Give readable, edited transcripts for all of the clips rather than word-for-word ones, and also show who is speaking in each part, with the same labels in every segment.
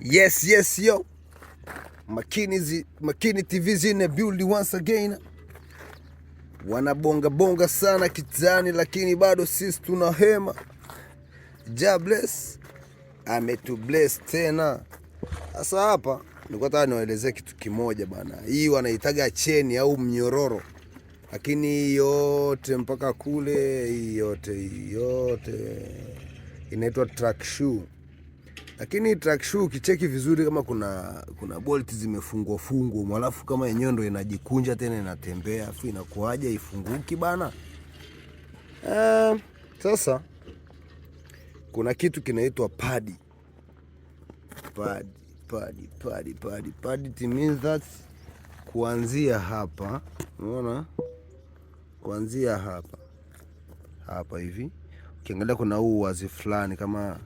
Speaker 1: Yes, yo. Makini TV in the building once again. Wanabonga sana kitani, lakini bado sisi tuna hema. Ja bless. Ametu bless tena. Sasa hapa nilikuwa nataka niwaelezee kitu kimoja bana. Hii wanaitaga cheni au mnyororo. Lakini yote mpaka kule hii yote inaitwa track shoe. Lakini track shoe ukicheki vizuri kama kuna bolt zimefungwa alafu kama yenyewe ndo inajikunja tena inatembea, afu inakuaje ifunguki bana? Sasa kuna kitu kinaitwa padi. Padi it means that kuanzia hapa, unaona? Kuanzia hapa hivi. Ukiangalia kuna huu wazi fulani kama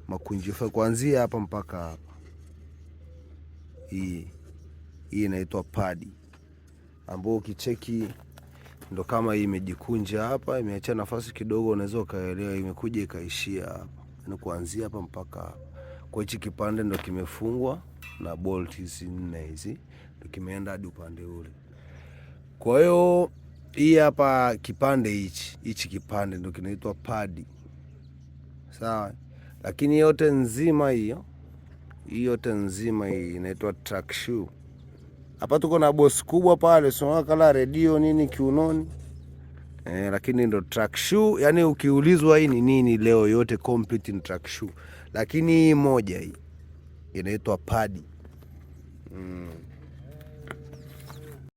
Speaker 1: makunjifu kuanzia hapa mpaka hapa. Hii inaitwa padi, ambao ukicheki ndo kama hii imejikunja hapa, imeacha nafasi kidogo, unaweza kaelewa imekuja ikaishia hapa. Yaani kuanzia hapa mpaka hapa. Kwa hichi kipande ndo kimefungwa na bolt hizi 4 hizi, ndo kimeenda hadi upande ule. Kwa hiyo hii hapa kipande hichi kipande ndo kinaitwa padi. Sawa? Lakini yote nzima hii yote nzima hii inaitwa track shoe. Hapa tuko na boss kubwa pale, sio kala radio nini kiunoni. Lakini ndo track shoe, yani ukiulizwa hii ni nini leo yote complete in track shoe. Lakini hii moja hii inaitwa padi.